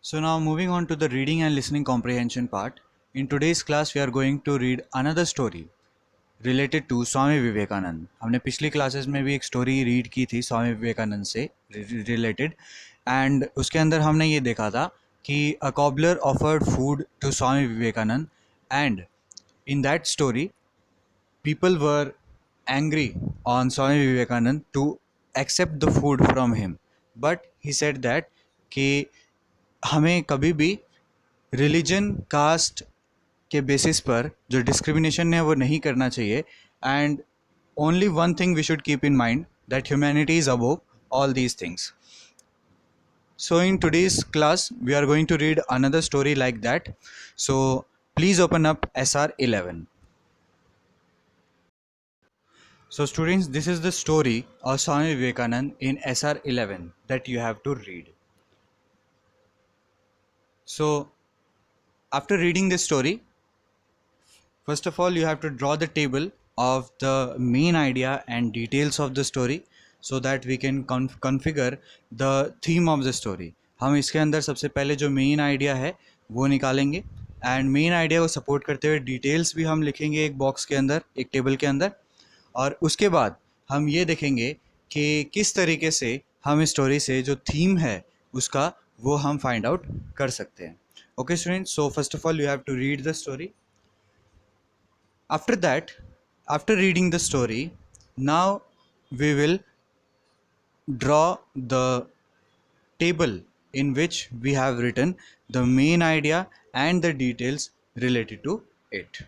So now moving on to the reading and listening comprehension part. In today's class we are going to read another story related to Swami Vivekananda. हमने पिछली classes में भी एक story read की थी स्वामी विवेकानंद से related and उसके अंदर हमने ये देखा था कि a cobbler offered food to Swami Vivekananda and in that story people were angry on Swami Vivekanand to accept the food from him, but he said that कि हमें कभी भी रिलीजन कास्ट के बेसिस पर जो डिस्क्रिमिनेशन है वो नहीं करना चाहिए and only one thing we should keep in mind that humanity is above all these things. So in today's class we are going to read another story like that. So please open up SR 11. So students, this is the story of Swami Vivekanand in SR 11 that you have to read. So after reading this story, first of all you have to draw the table of the main idea and details of the story so that we can configure the theme of the story. हम इसके अंदर सबसे पहले जो main idea है वो निकालेंगे and main idea को सपोर्ट करते हुए डिटेल्स भी हम लिखेंगे एक बॉक्स के अंदर, एक टेबल के अंदर. और उसके बाद हम ये देखेंगे कि किस तरीके से हम इस स्टोरी से जो थीम है उसका वो हम फाइंड आउट कर सकते हैं. Okay students, so first of all you have to read the story. After that, after reading the story, now we will draw the table in which we have written the main idea and the details related to it.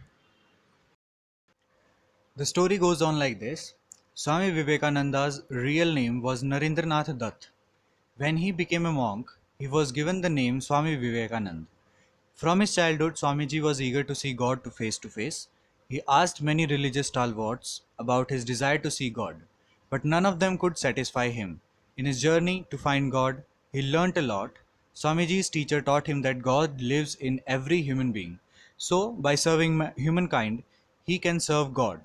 The story goes on like this. Swami Vivekananda's real name was Narendranath Dutt. When he became a monk, he was given the name Swami Vivekanand. From his childhood, Swamiji was eager to see God to face. He asked many religious stalwarts about his desire to see God, but none of them could satisfy him. In his journey to find God, he learnt a lot. Swamiji's teacher taught him that God lives in every human being. So, by serving humankind, he can serve God.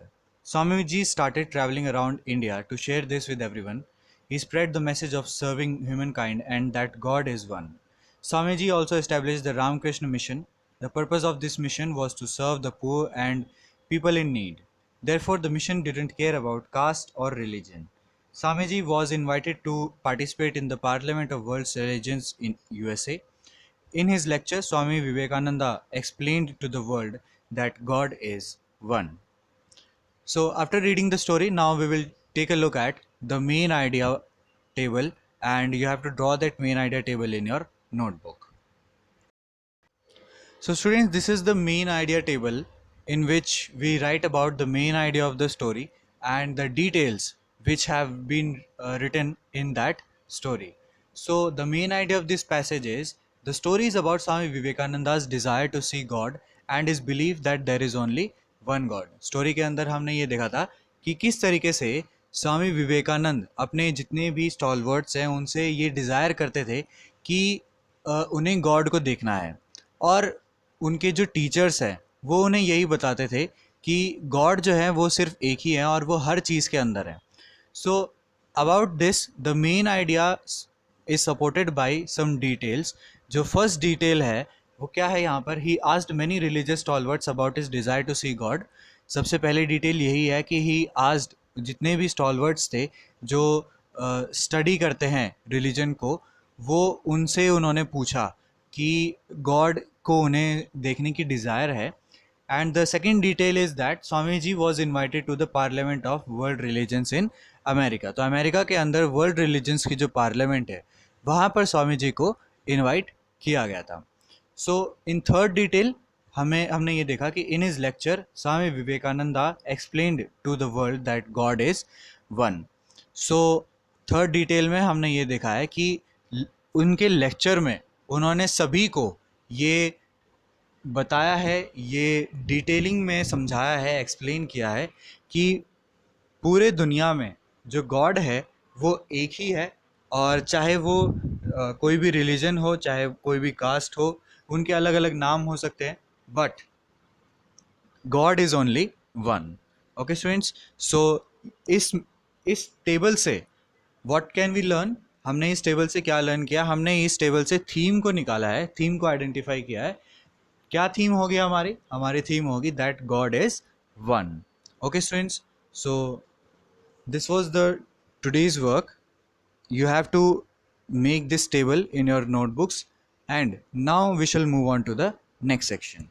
Swamiji started traveling around India to share this with everyone. He spread the message of serving humankind and that God is one. Swamiji also established the Ramakrishna Mission. The purpose of this mission was to serve the poor and people in need. Therefore, the mission didn't care about caste or religion. Swamiji was invited to participate in the Parliament of World Religions in USA. In his lecture, Swami Vivekananda explained to the world that God is one. So after reading the story, now we will take a look at the main idea table and you have to draw that main idea table in your notebook. So students, this is the main idea table in which we write about the main idea of the story and the details which have been written in that story. So the main idea of this passage is the story is about Swami Vivekananda's desire to see God and his belief that there is only one God. Story के अंदर हमने ये देखा था कि किस तरीके से स्वामी विवेकानंद अपने जितने भी स्टॉलवर्ड्स हैं उनसे ये डिज़ायर करते थे कि उन्हें गॉड को देखना है और उनके जो टीचर्स हैं वो उन्हें यही बताते थे कि गॉड जो है वो सिर्फ एक ही है और वो हर चीज़ के अंदर है. So about this the main idea is supported by some details. जो फर्स्ट डिटेल है वो क्या है यहाँ पर, he asked many religious stalwarts about his desire to see God. सबसे पहले डिटेल यही है कि ही आस्क्ड, जितने भी स्टॉलवर्ड्स थे जो स्टडी करते हैं रिलीजन को, वो उनसे उन्होंने पूछा कि गॉड को उन्हें देखने की डिज़ायर है. And the second detail is that Swami ji was invited to the Parliament of World Religions in America. तो अमेरिका के अंदर वर्ल्ड रिलीजन्स की जो पार्लियामेंट है वहाँ पर स्वामी जी को इन्वाइट किया गया था. सो इन थर्ड डिटेल हमने ये देखा कि in his lecture Swami Vivekananda explained to the world that God is one. So third detail में हमने ये देखा है कि उनके लेक्चर में उन्होंने सभी को ये बताया है, ये डिटेलिंग में समझाया है, एक्सप्लेन किया है कि पूरे दुनिया में जो गॉड है वो एक ही है और चाहे वो कोई भी रिलीजन हो, चाहे कोई भी कास्ट हो, उनके अलग अलग नाम हो सकते हैं, but God is only one. Okay students, so इस टेबल से व्हाट कैन वी लर्न हमने इस टेबल से क्या लर्न किया, हमने इस टेबल से थीम को निकाला है, थीम को आइडेंटिफाई किया है। क्या थीम होगी हमारी? हमारी थीम होगी that God is one. Okay students, so this was the today's work. You have to make this table in your notebooks, and now we shall move on to the next section.